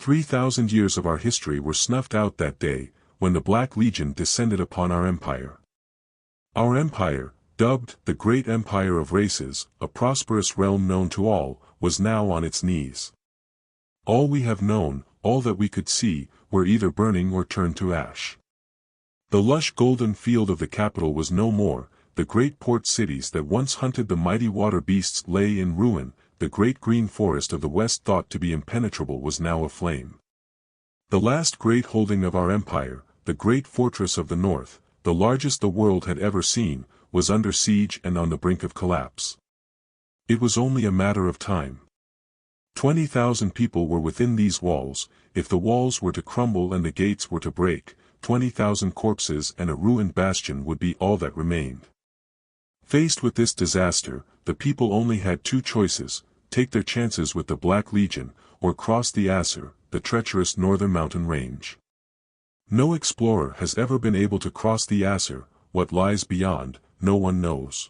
3,000 years of our history were snuffed out that day, when the Black Legion descended upon our empire. Our empire, dubbed the Great Empire of Races, a prosperous realm known to all, was now on its knees. All we have known, all that we could see, were either burning or turned to ash. The lush golden field of the capital was no more, the great port cities that once hunted the mighty water beasts lay in ruin, the great green forest of the west thought to be impenetrable was now aflame. The last great holding of our empire, the great fortress of the north, the largest the world had ever seen, was under siege and on the brink of collapse. It was only a matter of time. 20,000 people were within these walls. If the walls were to crumble and the gates were to break, 20,000 corpses and a ruined bastion would be all that remained. Faced with this disaster, the people only had two choices: take their chances with the Black Legion, or cross the Aser, the treacherous northern mountain range. No explorer has ever been able to cross the Aser. What lies beyond, no one knows.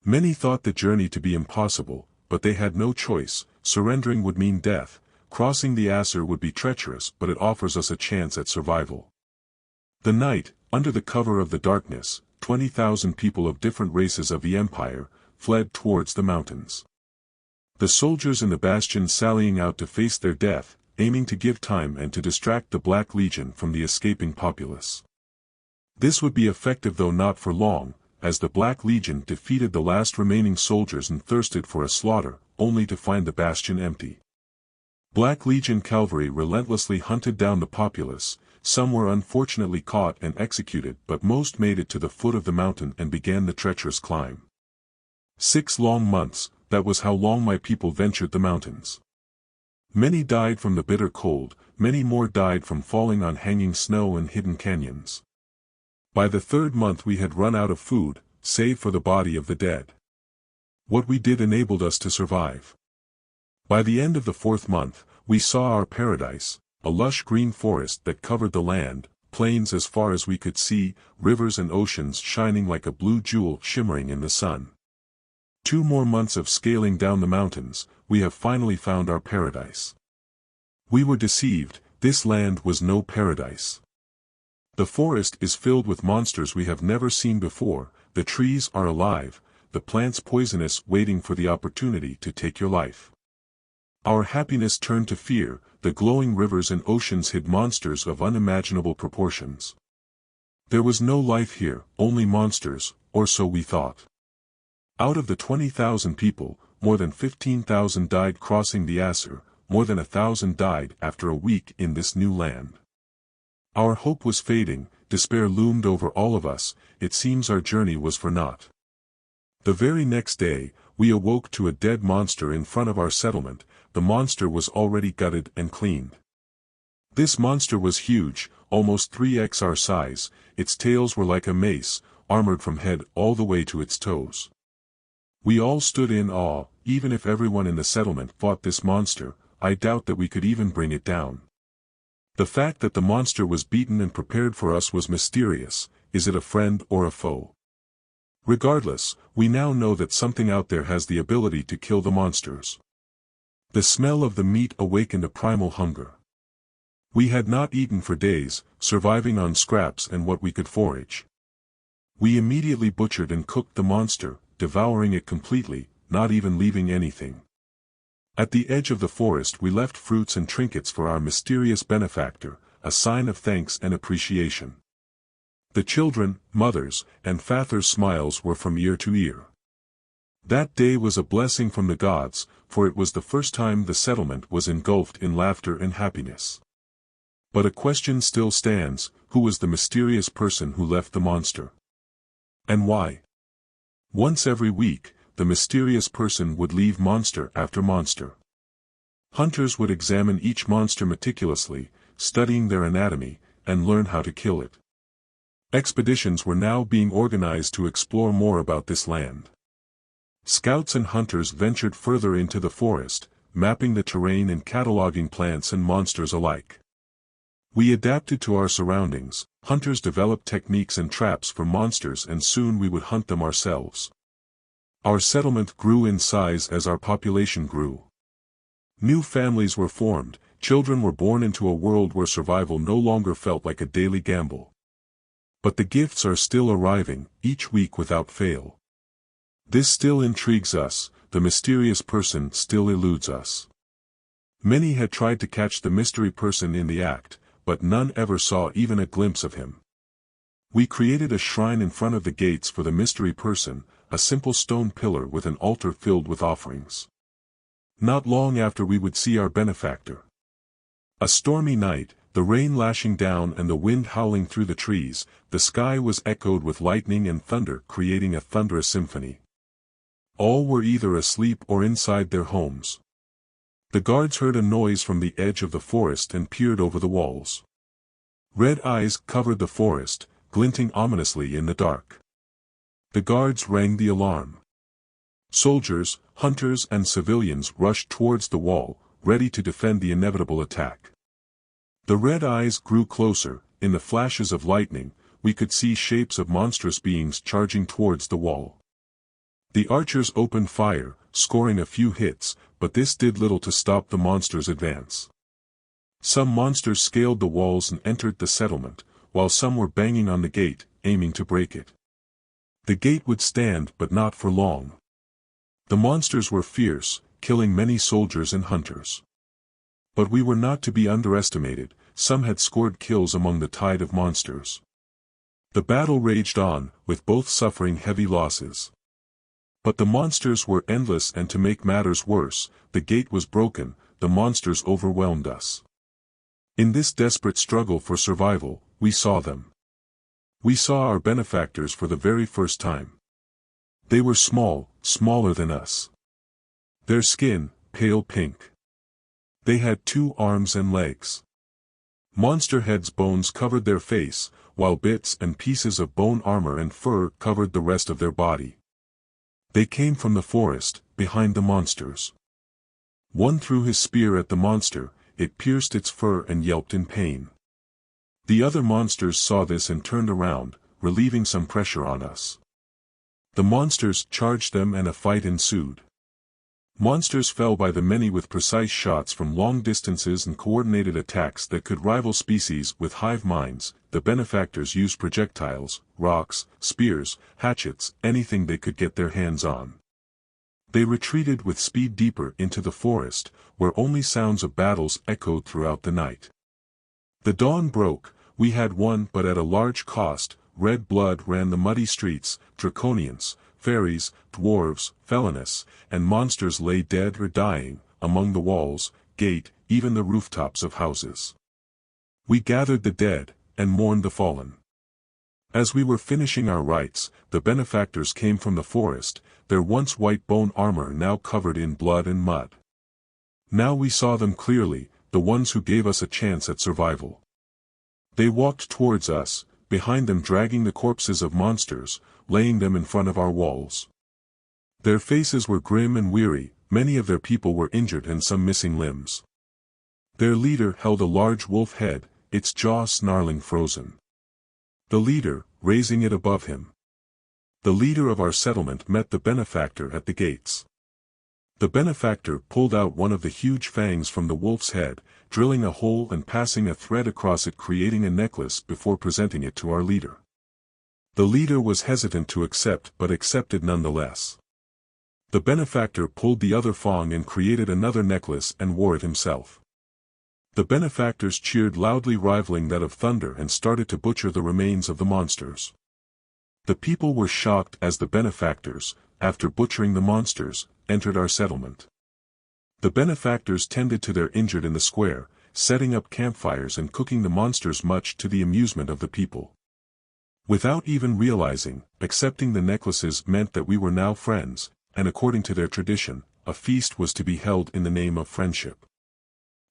Many thought the journey to be impossible, but they had no choice. Surrendering would mean death, crossing the Aser would be treacherous, but it offers us a chance at survival. The night, under the cover of the darkness, 20,000 people of different races of the empire, fled towards the mountains. The soldiers in the bastion sallying out to face their death, aiming to give time and to distract the Black Legion from the escaping populace. This would be effective though not for long, as the Black Legion defeated the last remaining soldiers and thirsted for a slaughter, only to find the bastion empty. Black Legion cavalry relentlessly hunted down the populace. Some were unfortunately caught and executed, but most made it to the foot of the mountain and began the treacherous climb. 6 long months, that was how long my people ventured the mountains. Many died from the bitter cold, many more died from falling on hanging snow and hidden canyons. By the 3rd month we had run out of food, save for the body of the dead. What we did enabled us to survive. By the end of the 4th month, we saw our paradise, a lush green forest that covered the land, plains as far as we could see, rivers and oceans shining like a blue jewel shimmering in the sun. 2 more months of scaling down the mountains, we have finally found our paradise. We were deceived, this land was no paradise. The forest is filled with monsters we have never seen before, the trees are alive, the plants poisonous, waiting for the opportunity to take your life. Our happiness turned to fear, the glowing rivers and oceans hid monsters of unimaginable proportions. There was no life here, only monsters, or so we thought. Out of the 20,000 people, more than 15,000 died crossing the Aser, more than 1,000 died after a week in this new land. Our hope was fading, despair loomed over all of us, it seems our journey was for naught. The very next day, we awoke to a dead monster in front of our settlement. The monster was already gutted and cleaned. This monster was huge, almost 3x our size, its tails were like a mace, armored from head all the way to its toes. We all stood in awe. Even if everyone in the settlement fought this monster, I doubt that we could even bring it down. The fact that the monster was beaten and prepared for us was mysterious. Is it a friend or a foe? Regardless, we now know that something out there has the ability to kill the monsters. The smell of the meat awakened a primal hunger. We had not eaten for days, surviving on scraps and what we could forage. We immediately butchered and cooked the monster, devouring it completely, not even leaving anything. At the edge of the forest we left fruits and trinkets for our mysterious benefactor, a sign of thanks and appreciation. The children, mothers, and fathers' smiles were from ear to ear. That day was a blessing from the gods, for it was the first time the settlement was engulfed in laughter and happiness. But a question still stands: who was the mysterious person who left the monster? And why? Once every week, the mysterious person would leave monster after monster. Hunters would examine each monster meticulously, studying their anatomy, and learn how to kill it. Expeditions were now being organized to explore more about this land. Scouts and hunters ventured further into the forest, mapping the terrain and cataloging plants and monsters alike. We adapted to our surroundings. Hunters developed techniques and traps for monsters, and soon we would hunt them ourselves. Our settlement grew in size as our population grew. New families were formed, children were born into a world where survival no longer felt like a daily gamble. But the gifts are still arriving, each week without fail. This still intrigues us, the mysterious person still eludes us. Many had tried to catch the mystery person in the act, but none ever saw even a glimpse of him. We created a shrine in front of the gates for the mystery person, a simple stone pillar with an altar filled with offerings. Not long after we would see our benefactor. A stormy night, the rain lashing down and the wind howling through the trees, the sky was echoed with lightning and thunder creating a thunderous symphony. All were either asleep or inside their homes. The guards heard a noise from the edge of the forest and peered over the walls. Red eyes covered the forest, glinting ominously in the dark. The guards rang the alarm. Soldiers, hunters and civilians rushed towards the wall, ready to defend the inevitable attack. The red eyes grew closer. In the flashes of lightning, we could see shapes of monstrous beings charging towards the wall. The archers opened fire, scoring a few hits, but this did little to stop the monsters' advance. Some monsters scaled the walls and entered the settlement, while some were banging on the gate, aiming to break it. The gate would stand but not for long. The monsters were fierce, killing many soldiers and hunters. But we were not to be underestimated, some had scored kills among the tide of monsters. The battle raged on, with both suffering heavy losses. But the monsters were endless, and to make matters worse, the gate was broken, the monsters overwhelmed us. In this desperate struggle for survival, we saw them. We saw our benefactors for the very first time. They were small, smaller than us. Their skin, pale pink. They had 2 arms and legs. Monster heads' bones covered their face, while bits and pieces of bone armor and fur covered the rest of their body. They came from the forest, behind the monsters. One threw his spear at the monster, it pierced its fur and yelped in pain. The other monsters saw this and turned around, relieving some pressure on us. The monsters charged them and a fight ensued. Monsters fell by the many with precise shots from long distances and coordinated attacks that could rival species with hive minds. The benefactors used projectiles, rocks, spears, hatchets, anything they could get their hands on. They retreated with speed deeper into the forest, where only sounds of battles echoed throughout the night. The dawn broke, we had won, but at a large cost. Red blood ran the muddy streets, draconians, fairies, dwarves, felonists, and monsters lay dead or dying, among the walls, gate, even the rooftops of houses. We gathered the dead, and mourned the fallen. As we were finishing our rites, the benefactors came from the forest, their once white bone armor now covered in blood and mud. Now we saw them clearly, the ones who gave us a chance at survival. They walked towards us, behind them dragging the corpses of monsters, laying them in front of our walls. Their faces were grim and weary, many of their people were injured and some missing limbs. Their leader held a large wolf head, its jaw snarling frozen. The leader, raising it above him. The leader of our settlement met the benefactor at the gates. The benefactor pulled out one of the huge fangs from the wolf's head, drilling a hole and passing a thread across it, creating a necklace before presenting it to our leader. The leader was hesitant to accept but accepted nonetheless. The benefactor pulled the other fang and created another necklace and wore it himself. The benefactors cheered loudly, rivaling that of thunder, and started to butcher the remains of the monsters. The people were shocked as the benefactors, after butchering the monsters, entered our settlement. The benefactors tended to their injured in the square, setting up campfires and cooking the monsters, much to the amusement of the people. Without even realizing, accepting the necklaces meant that we were now friends, and according to their tradition, a feast was to be held in the name of friendship.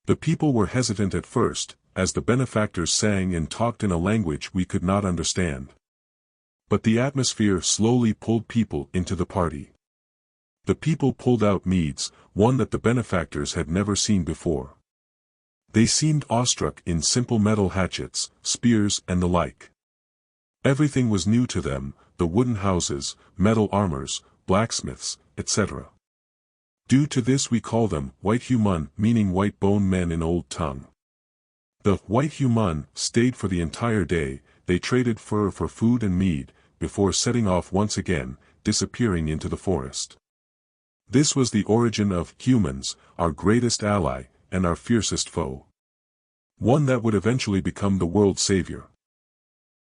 The people were hesitant at first, as the benefactors sang and talked in a language we could not understand. But the atmosphere slowly pulled people into the party. The people pulled out meads, one that the benefactors had never seen before. They seemed awestruck in simple metal hatchets, spears and the like. Everything was new to them, the wooden houses, metal armors, blacksmiths, etc. Due to this we call them white human, meaning white bone men in old tongue. The white human stayed for the entire day. They traded fur for food and mead, before setting off once again, disappearing into the forest. This was the origin of humans, our greatest ally, and our fiercest foe. One that would eventually become the world's savior.